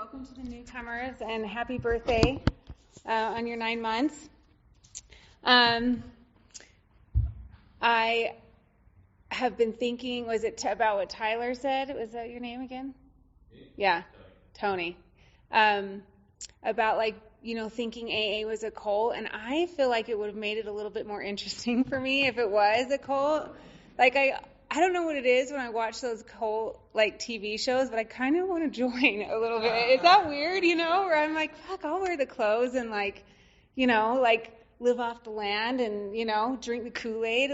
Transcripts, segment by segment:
Welcome to the newcomers, and happy birthday on your 9 months. I have been thinking, was it about what Tyler said? Was that your name again? Yeah, Tony. About thinking AA was a cult, and I feel like it would have made it a little bit more interesting for me if it was a cult. I don't know what it is when I watch those cult TV shows, but I kind of want to join a little bit. Is that weird, where I'm like, fuck, I'll wear the clothes and live off the land and, drink the Kool-Aid.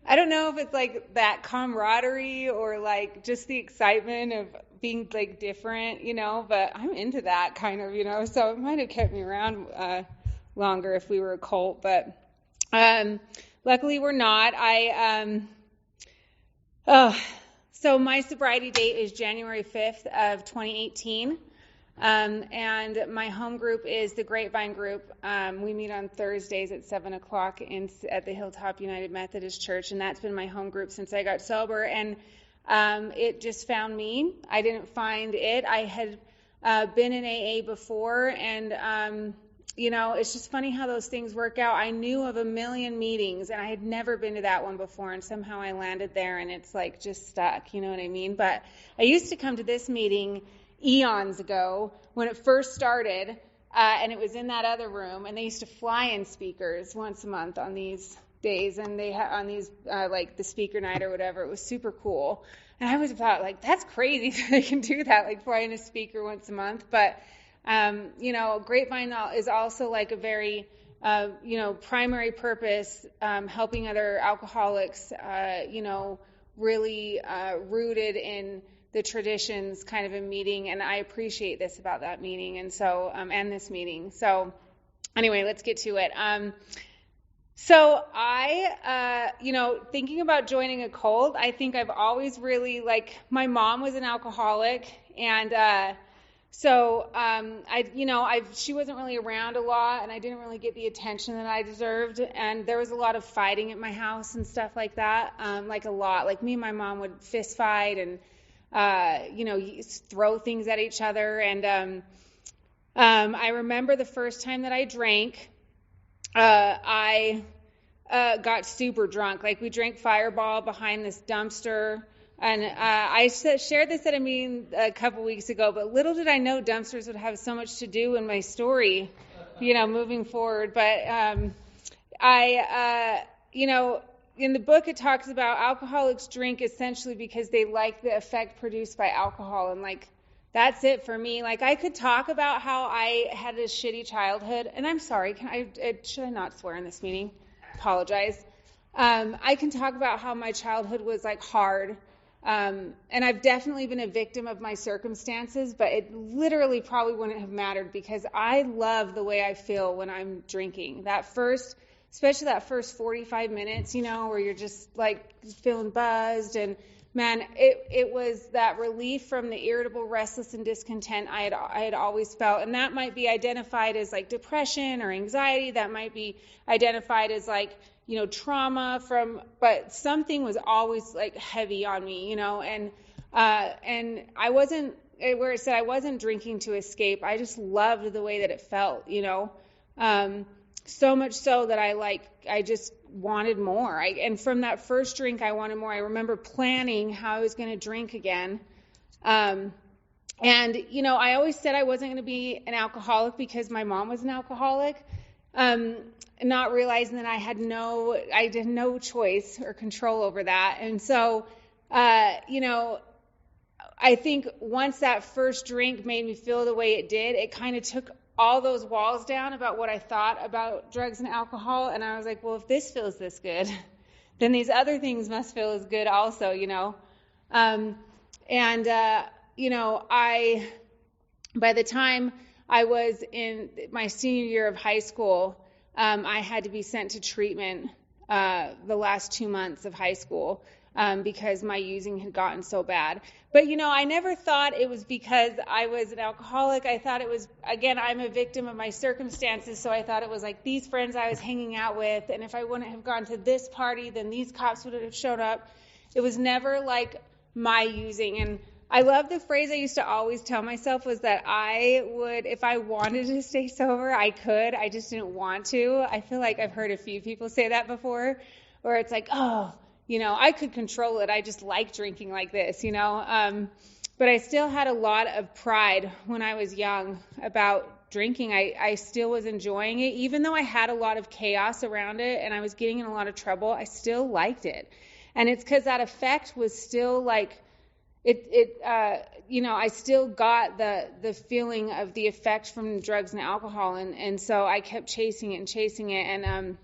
I don't know if it's that camaraderie or just the excitement of being different, but I'm into that kind of, so it might have kept me around longer if we were a cult, but luckily we're not. So my sobriety date is January 5th of 2018, and my home group is the Grapevine group. We meet on Thursdays at 7 o'clock at the Hilltop United Methodist Church, and that's been my home group since I got sober, and it just found me. I didn't find it. I had been in AA before, and it's just funny how those things work out. I knew of a million meetings, and I had never been to that one before, and somehow I landed there, and it's just stuck, you know what I mean? But I used to come to this meeting eons ago when it first started, and it was in that other room, and they used to fly in speakers once a month on these days, and they had on these, the speaker night or whatever. It was super cool. And I always thought, that's crazy that they can do that, fly in a speaker once a month, but Grapevine is also a very, primary purpose, helping other alcoholics, really rooted in the traditions kind of a meeting. And I appreciate this about that meeting. And so, and this meeting. So anyway, let's get to it. So I, thinking about joining a cult, I think I've always really, my mom was an alcoholic, and so, she wasn't really around a lot, and I didn't really get the attention that I deserved, and there was a lot of fighting at my house and stuff like that, a lot. Me and my mom would fist fight and, throw things at each other, and I remember the first time that I drank, I got super drunk. We drank Fireball behind this dumpster. And I shared this at a meeting a couple weeks ago, but little did I know dumpsters would have so much to do in my story, moving forward. But in the book it talks about alcoholics drink essentially because they like the effect produced by alcohol, and that's it for me. I could talk about how I had a shitty childhood, and I'm sorry, should I not swear in this meeting? Apologize. I can talk about how my childhood was hard. And I've definitely been a victim of my circumstances, but it literally probably wouldn't have mattered because I love the way I feel when I'm drinking. Especially that first 45 minutes, where you're just feeling buzzed, and man, it was that relief from the irritable, restless, and discontent I had always felt. And that might be identified as depression or anxiety. That might be identified as trauma but something was always heavy on me, and I wasn't, where it said I wasn't drinking to escape. I just loved the way that it felt, so much so that I just wanted more. And from that first drink, I wanted more. I remember planning how I was going to drink again. And, I always said I wasn't going to be an alcoholic because my mom was an alcoholic. Not realizing that I had no choice or control over that. And so, I think once that first drink made me feel the way it did, it kind of took all those walls down about what I thought about drugs and alcohol. And I was like, well, if this feels this good, then these other things must feel as good also, by the time I was in my senior year of high school, I had to be sent to treatment the last 2 months of high school because my using had gotten so bad. But, I never thought it was because I was an alcoholic. I thought it was, again, I'm a victim of my circumstances, so I thought it was these friends I was hanging out with, and if I wouldn't have gone to this party, then these cops would have shown up. It was never my using, and I love the phrase I used to always tell myself was that I would, if I wanted to stay sober, I could. I just didn't want to. I feel like I've heard a few people say that before, where it's like, oh, I could control it. I just like drinking like this, But I still had a lot of pride when I was young about drinking. I still was enjoying it. Even though I had a lot of chaos around it and I was getting in a lot of trouble, I still liked it. And it's because that effect was still like, I still got the feeling of the effect from drugs and alcohol. And so I kept chasing it. And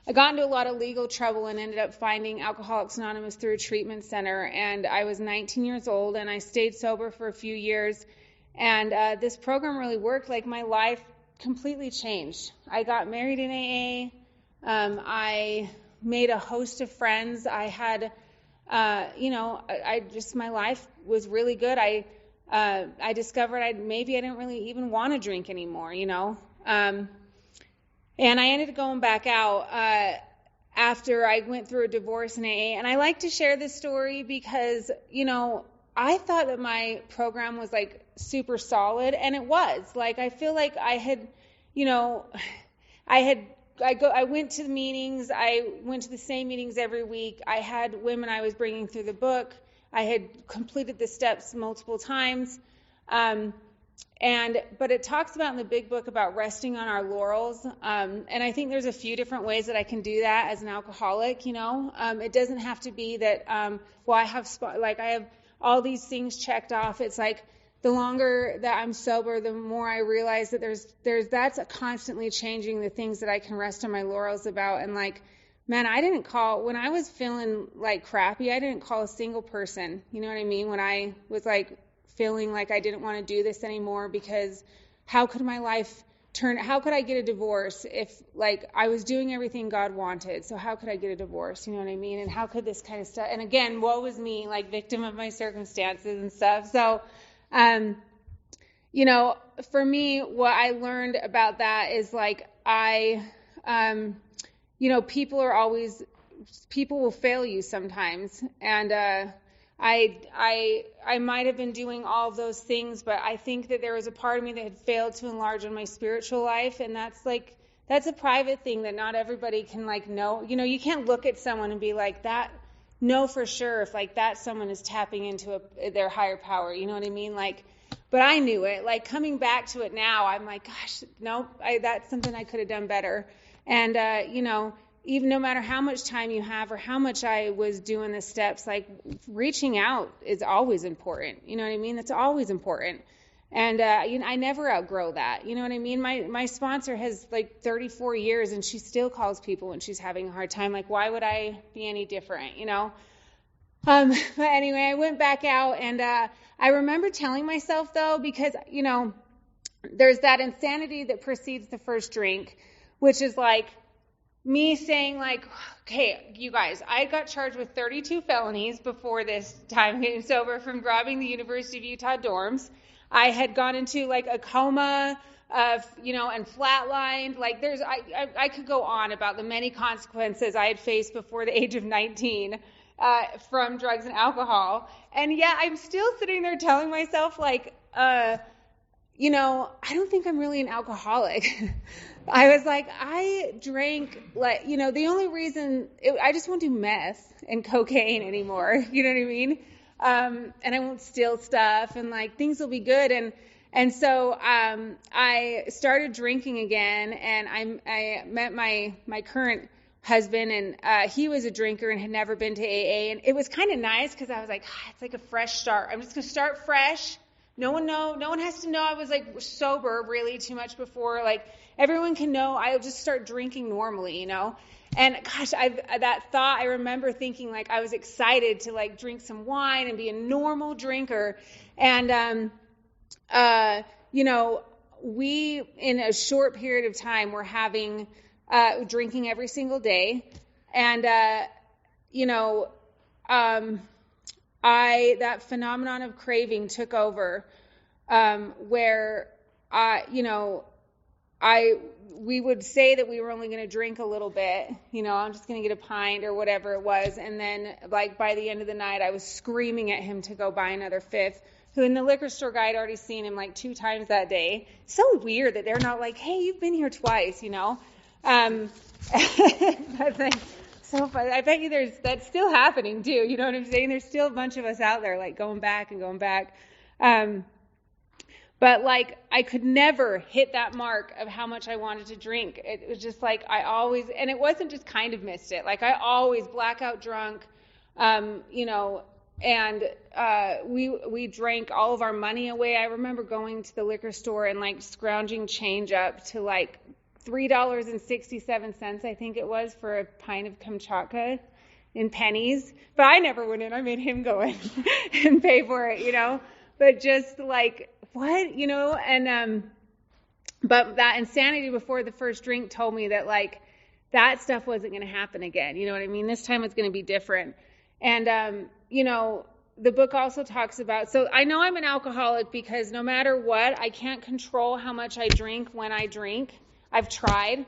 I got into a lot of legal trouble and ended up finding Alcoholics Anonymous through a treatment center. And I was 19 years old and I stayed sober for a few years. And this program really worked. Like, my life completely changed. I got married in AA. I made a host of friends. I had, my life was really good. I discovered I didn't really even want to drink anymore, And I ended up going back out after I went through a divorce in AA. And I like to share this story because, I thought that my program was like super solid, and it was. Like, I feel like I had, I went to the meetings. I went to the same meetings every week. I had women I was bringing through the book. I had completed the steps multiple times. But it talks about in the big book about resting on our laurels. And I think there's a few different ways that I can do that as an alcoholic, It doesn't have to be that, I have all these things checked off. It's like the longer that I'm sober, the more I realize that that's constantly changing the things that I can rest on my laurels about. And like, man, when I was feeling like crappy, I didn't call a single person. You know what I mean? When I was like feeling like I didn't want to do this anymore, because how could I get a divorce if like I was doing everything God wanted? So how could I get a divorce? You know what I mean? And how could this kind of stuff? And again, woe was me, like victim of my circumstances and stuff. So, for me, what I learned about that is like, people will fail you sometimes. And, I might have been doing all of those things, but I think that there was a part of me that had failed to enlarge on my spiritual life, and that's a private thing that not everybody can like know. You can't look at someone and be like that. Know for sure if like that someone is tapping into their higher power. You know what I mean? Like, but I knew it. Like, coming back to it now, I'm like, gosh, nope. That's something I could have done better. And even no matter how much time you have or how much I was doing the steps, like reaching out is always important. You know what I mean? That's always important. And, I never outgrow that. You know what I mean? My sponsor has like 34 years and she still calls people when she's having a hard time. Like, why would I be any different? But anyway, I went back out and, I remember telling myself though, because, there's that insanity that precedes the first drink, which is like, me saying like, okay, you guys, I got charged with 32 felonies before this time getting sober from robbing the University of Utah dorms. I had gone into like a coma, and flatlined. Like I could go on about the many consequences I had faced before the age of 19 from drugs and alcohol. And yet I'm still sitting there telling myself like, I don't think I'm really an alcoholic. I was like, I drank like, the only reason I just won't do meth and cocaine anymore. You know what I mean? And I won't steal stuff and like things will be good. And so, I started drinking again, and I met my current husband, and, he was a drinker and had never been to AA. And it was kind of nice because I was like, it's like a fresh start. I'm just going to start fresh. No one has to know I was like sober really too much before. Like, everyone can know I'll just start drinking normally, And gosh, that thought, I remember thinking like I was excited to like drink some wine and be a normal drinker. And, we, in a short period of time, were having, drinking every single day. And, that phenomenon of craving took over, where, we would say that we were only going to drink a little bit, I'm just going to get a pint or whatever it was. And then like by the end of the night, I was screaming at him to go buy another fifth, who in the liquor store guy had already seen him like 2 times that day. So weird that they're not like, hey, you've been here twice, That's like so funny. I bet you that's still happening too. You know what I'm saying? There's still a bunch of us out there like going back and going back. But like I could never hit that mark of how much I wanted to drink. It was just like I always, and it wasn't just kind of missed it. Like I always blackout drunk, and we drank all of our money away. I remember going to the liquor store and like scrounging change up to like $3.67, I think it was, for a pint of Kamchatka in pennies. But I never went in. I made him go in and pay for it, But just like, what, and but that insanity before the first drink told me that like that stuff wasn't going to happen again. You know what I mean? This time it's going to be different. And, the book also talks about, so I know I'm an alcoholic because no matter what, I can't control how much I drink when I drink. I've tried.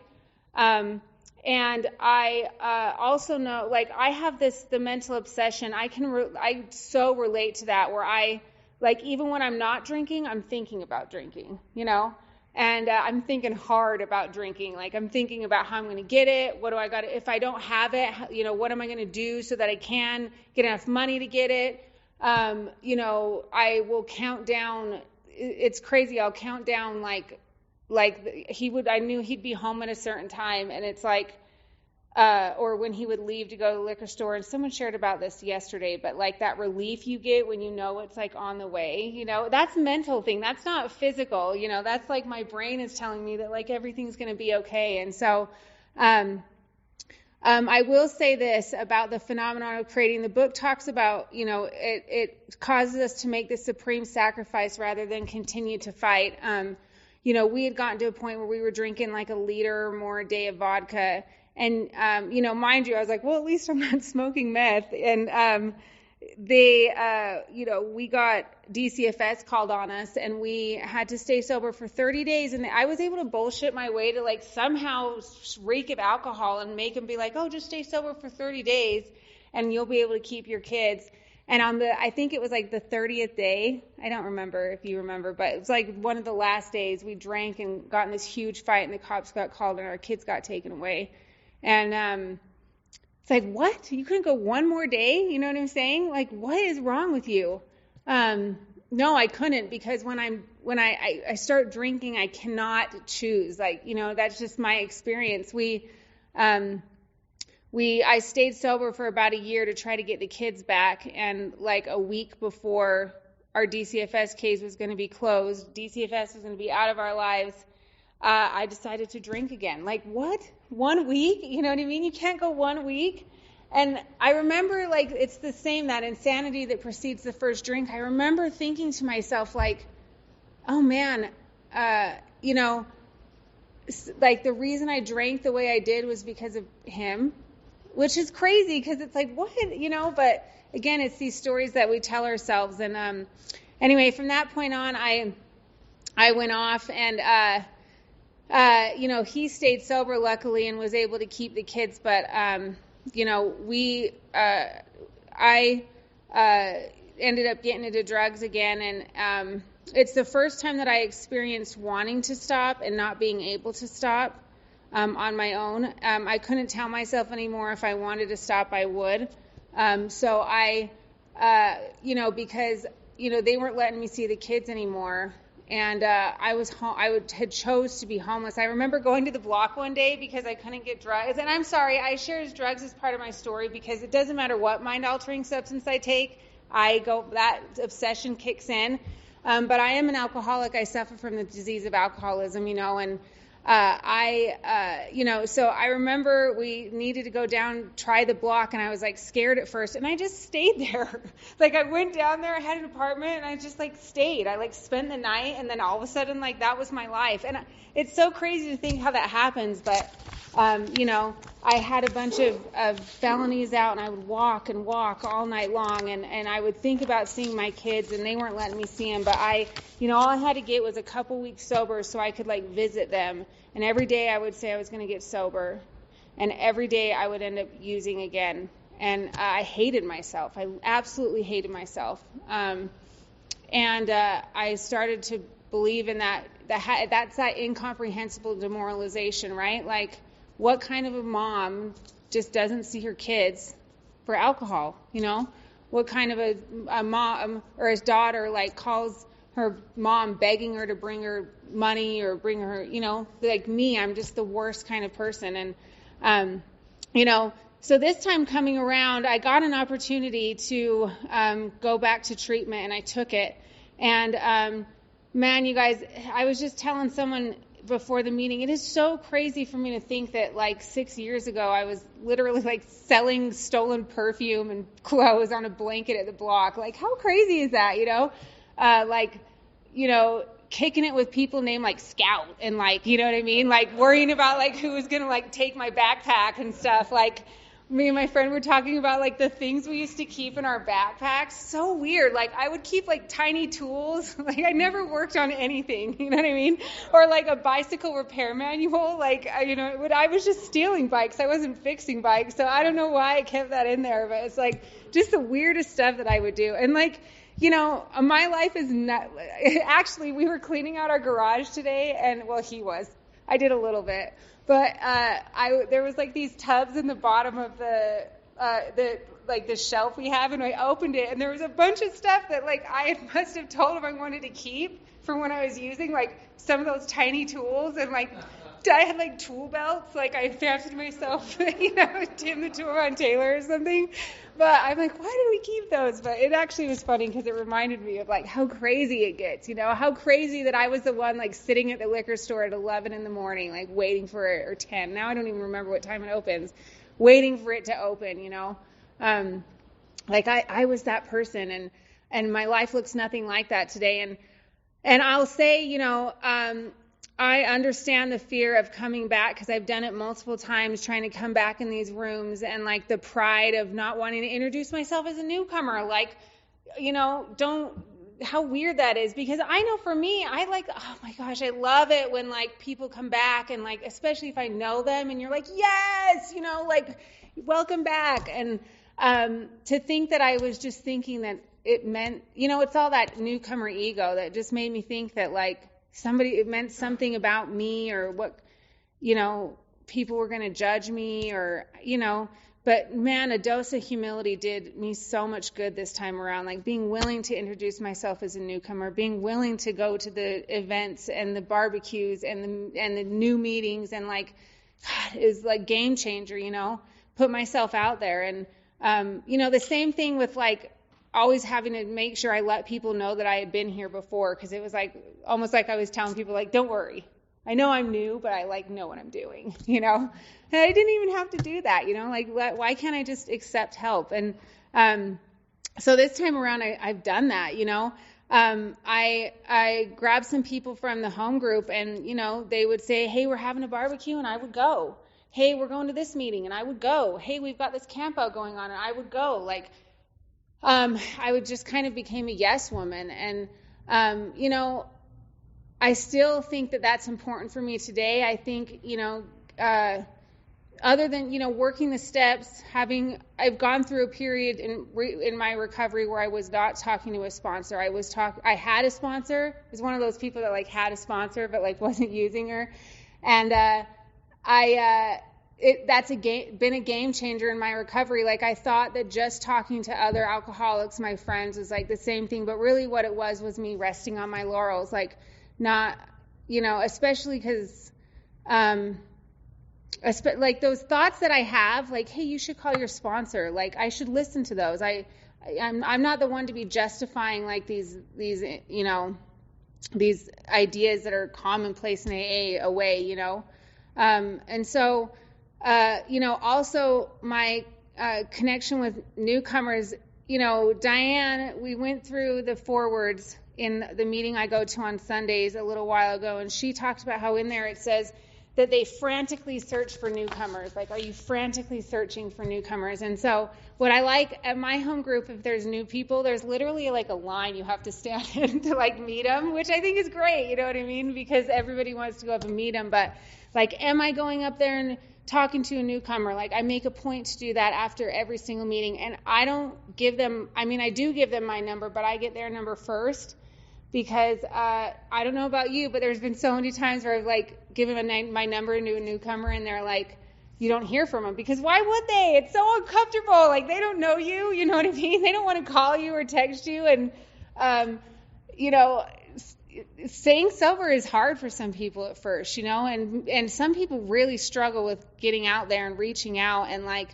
And I also know, like, I have the mental obsession. I so relate to that, where I, like, even when I'm not drinking, I'm thinking about drinking, and I'm thinking hard about drinking. Like, I'm thinking about how I'm going to get it. What do I got? If I don't have it, what am I going to do so that I can get enough money to get it? I will count down. It's crazy. I'll count down like I knew he'd be home at a certain time, and it's like, or when he would leave to go to the liquor store. And someone shared about this yesterday, but like that relief you get when it's like on the way, that's a mental thing. That's not physical, that's like my brain is telling me that like everything's going to be okay. And so, I will say this about the phenomenon of creating. The book talks about, it causes us to make the supreme sacrifice rather than continue to fight. We had gotten to a point where we were drinking like a liter or more a day of vodka. And, mind you, I was like, well, at least I'm not smoking meth. And we got DCFS called on us, and we had to stay sober for 30 days. And I was able to bullshit my way to like somehow reek of alcohol and make them be like, oh, just stay sober for 30 days and you'll be able to keep your kids. And I think it was like the 30th day, I don't remember if you remember, but it was like one of the last days we drank and got in this huge fight, and the cops got called and our kids got taken away. And it's like, what? You couldn't go one more day? You know what I'm saying? Like, what is wrong with you? No, I couldn't, because when I start drinking, I cannot choose. Like, that's just my experience. I stayed sober for about a year to try to get the kids back, and like a week before our DCFS case was going to be closed, DCFS was going to be out of our lives, I decided to drink again. Like, what? 1 week? You know what I mean? You can't go 1 week. And I remember, like, it's the same, that insanity that precedes the first drink. I remember thinking to myself, like, oh man, like the reason I drank the way I did was because of him, which is crazy because it's like, what, but again, it's these stories that we tell ourselves. And anyway, from that point on, I went off, and he stayed sober luckily and was able to keep the kids, but I ended up getting into drugs again, and it's the first time that I experienced wanting to stop and not being able to stop on my own. I couldn't tell myself anymore if I wanted to stop, I would. So I, because they weren't letting me see the kids anymore, and I had chose to be homeless. I remember going to the block one day because I couldn't get drugs. And I'm sorry, I share drugs as part of my story because it doesn't matter what mind-altering substance I take, that obsession kicks in. But I am an alcoholic. I suffer from the disease of alcoholism, and so I remember we needed to go down, try the block, and I was like scared at first, and I just stayed there. Like, I went down there, I had an apartment, and I just like stayed. I like spent the night, and then all of a sudden, like, that was my life. And it's so crazy to think how that happens, but I had a bunch of felonies out, and I would walk and walk all night long, and I would think about seeing my kids, and they weren't letting me see them, but all I had to get was a couple weeks sober so I could visit them, and every day I would say I was going to get sober, and every day I would end up using again, and I hated myself. I absolutely hated myself, and I started to believe in that's that incomprehensible demoralization, right? What kind of a mom just doesn't see her kids for alcohol, What kind of a mom or his daughter calls her mom begging her to bring her money or bring her, like me, I'm just the worst kind of person. And, so this time coming around, I got an opportunity to go back to treatment, and I took it. And, man, you guys, I was just telling someone before the meeting, it is so crazy for me to think that 6 years ago I was literally selling stolen perfume and clothes on a blanket at the block. How crazy is that, kicking it with people named Scout and you know what I mean? Worrying about who was going to take my backpack and stuff. Me and my friend were talking about the things we used to keep in our backpacks. So weird. I would keep tiny tools. I never worked on anything. You know what I mean? Or a bicycle repair manual. I was just stealing bikes. I wasn't fixing bikes. So I don't know why I kept that in there, but it's just the weirdest stuff that I would do. And my life is not. Actually, we were cleaning out our garage today, and he was. I did a little bit. But there was these tubs in the bottom of the shelf we have, and I opened it, and there was a bunch of stuff that I must have told him I wanted to keep from when I was using some of those tiny tools, and I had tool belts, I fancied myself, Tim the Toolman Taylor or something. But I'm why did we keep those? But it actually was funny because it reminded me of how crazy it gets, how crazy that I was the one sitting at the liquor store at 11 in the morning, waiting for it, or 10. Now I don't even remember what time it opens, waiting for it to open, I was that person, and my life looks nothing like that today. And I'll say, I understand the fear of coming back because I've done it multiple times, trying to come back in these rooms, and the pride of not wanting to introduce myself as a newcomer. How weird that is, because I know for me, oh my gosh, I love it when people come back, and especially if I know them, and you're yes, welcome back. And to think that I was just thinking that it meant, it's all that newcomer ego that just made me think that it meant something about me, or what, people were going to judge me, or, but man, a dose of humility did me so much good this time around, being willing to introduce myself as a newcomer, being willing to go to the events and the barbecues and the new meetings, and God, is game changer, put myself out there. And, the same thing with always having to make sure I let people know that I had been here before, because it was almost I was telling people don't worry, I know I'm new, but I know what I'm doing, and I didn't even have to do that, why can't I just accept help? And so this time around I've done that. I grabbed some people from the home group, and they would say, hey, we're having a barbecue, and I would go. Hey, we're going to this meeting, and I would go. Hey, we've got this camp out going on, and I would go. I would just kind of became a yes woman. And, I still think that that's important for me today. I think, other than, working the steps, I've gone through a period in my recovery where I was not talking to a sponsor. I had a sponsor. I was one of those people that had a sponsor, but wasn't using her. And, that's been a game changer in my recovery. I thought that just talking to other alcoholics, my friends, was the same thing, but really what it was me resting on my laurels, not, especially because, those thoughts that I have, hey, you should call your sponsor. I should listen to those. I'm not the one to be justifying these ideas that are commonplace in AA away, and so. Also my connection with newcomers, Diane, we went through the forewords in the meeting I go to on Sundays a little while ago, and she talked about how in there it says that they frantically search for newcomers. Like, are you frantically searching for newcomers? And so what I like at my home group, if there's new people, there's literally like a line you have to stand in to like meet them, which I think is great, you know what I mean? Because everybody wants to go up and meet them. But like, am I going up there and talking to a newcomer? Like, I make a point to do that after every single meeting. And I don't give them, I mean, I do give them my number, but I get their number first. Because I don't know about you, but there's been so many times where I've like given my number to a newcomer and they're like, you don't hear from them. Because why would they? It's so uncomfortable. Like, they don't know you. You know what I mean? They don't want to call you or text you. And, you know, staying sober is hard for some people at first, you know, and some people really struggle with getting out there and reaching out. And like,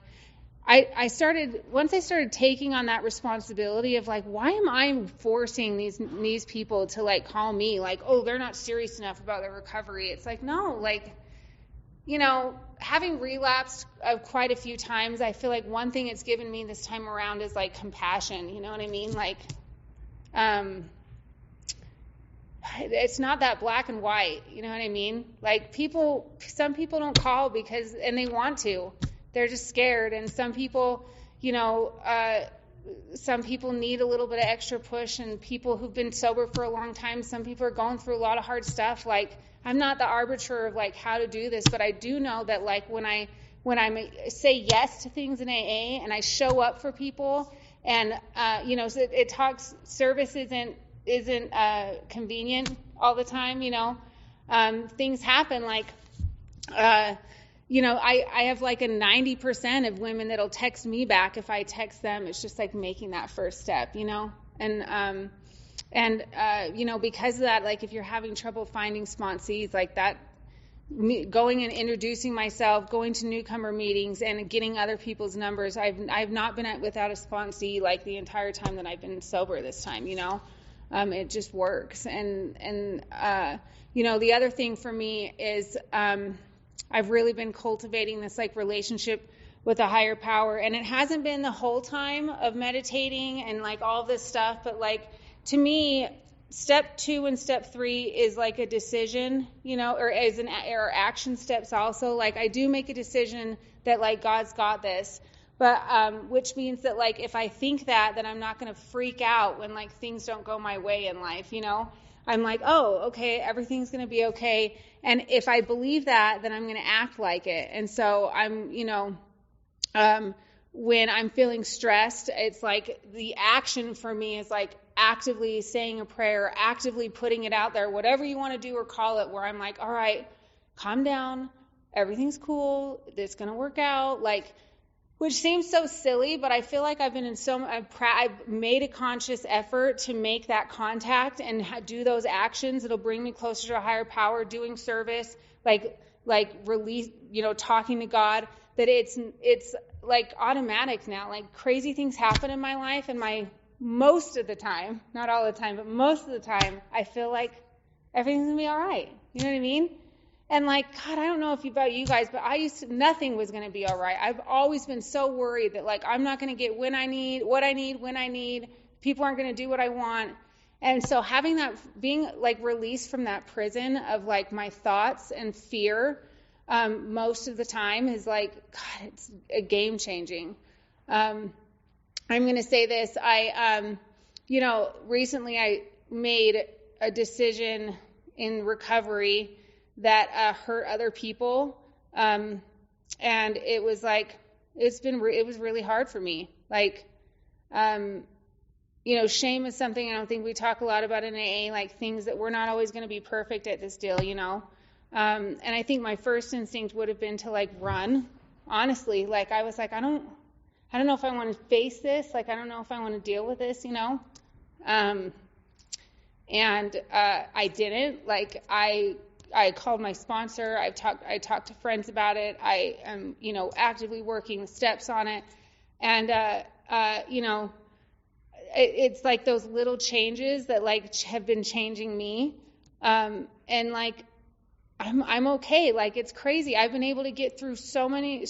once I started taking on that responsibility of like, why am I forcing these people to like call me like, oh, they're not serious enough about their recovery. It's like, no, like, you know, having relapsed quite a few times, I feel like one thing it's given me this time around is like compassion. You know what I mean? Like, it's not that black and white. You know what I mean? Like, some people don't call and they want to. They're just scared. And some people, you know, some people need a little bit of extra push, and people who've been sober for a long time, some people are going through a lot of hard stuff. Like, I'm not the arbiter of like how to do this, but I do know that like when I say yes to things in AA and I show up for people, and you know, so service isn't convenient all the time, you know. Things happen, like you know, I have like a 90% of women that'll text me back if I text them. It's just like making that first step, you know. And you know, because of that, like if you're having trouble finding sponsees, like that, going and introducing myself, going to newcomer meetings and getting other people's numbers, I've not been without a sponsee like the entire time that I've been sober this time, you know. It just works. And you know, the other thing for me is I've really been cultivating this like relationship with a higher power, and it hasn't been the whole time of meditating and like all this stuff, but like to me, step 2 and step 3 is like a decision, you know, or action steps also. Like, I do make a decision that like God's got this, but which means that like if I think that, then I'm not going to freak out when like things don't go my way in life, you know. I'm like, oh, okay, everything's going to be okay. And if I believe that, then I'm going to act like it. And so I'm, you know, when I'm feeling stressed, it's like the action for me is like actively saying a prayer, actively putting it out there, whatever you want to do or call it, where I'm like, all right, calm down. Everything's cool. It's going to work out. Like, which seems so silly, but I feel like I've made a conscious effort to make that contact and do those actions. It'll bring me closer to a higher power, doing service, like release, you know, talking to God, that it's like automatic now. Like, crazy things happen in my life, and most of the time, not all the time, but most of the time, I feel like everything's going to be all right. You know what I mean? And like, God, I don't know about you guys, but nothing was going to be all right. I've always been so worried that like, I'm not going to get what I need. People aren't going to do what I want. And so having that, being like released from that prison of like my thoughts and fear, most of the time is like, God, it's a game changing. I'm going to say this. You know, recently I made a decision in recovery that hurt other people, and it was like it was really hard for me. Like, you know, shame is something I don't think we talk a lot about in AA. Like, things that we're not always going to be perfect at this deal, you know. And I think my first instinct would have been to like run. Honestly, like I was like, I don't know if I want to face this. Like, I don't know if I want to deal with this, you know. And I didn't. Like, I called my sponsor. I talked to friends about it. I am, you know, actively working the steps on it. And, you know, it's like those little changes that like have been changing me. And like, I'm okay. Like, it's crazy. I've been able to get through so many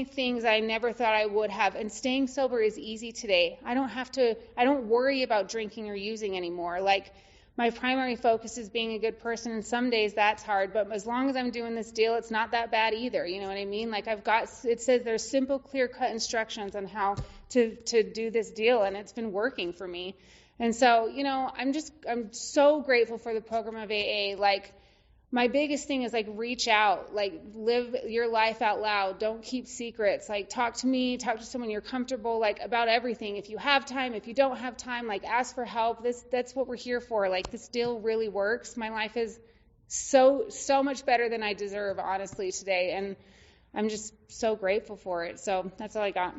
things I never thought I would have. And staying sober is easy today. I don't worry about drinking or using anymore. Like, my primary focus is being a good person, and some days that's hard, but as long as I'm doing this deal, it's not that bad either. You know what I mean? Like it says there's simple, clear-cut instructions on how to do this deal, and it's been working for me. And so, I'm so grateful for the program of AA. Like, my biggest thing is, like, reach out, like, live your life out loud. Don't keep secrets. Like, talk to me, talk to someone you're comfortable, like, about everything. If you have time, if you don't have time, like, ask for help. That's what we're here for. Like, this deal really works. My life is so much better than I deserve, honestly, today. And I'm just so grateful for it. So that's all I got.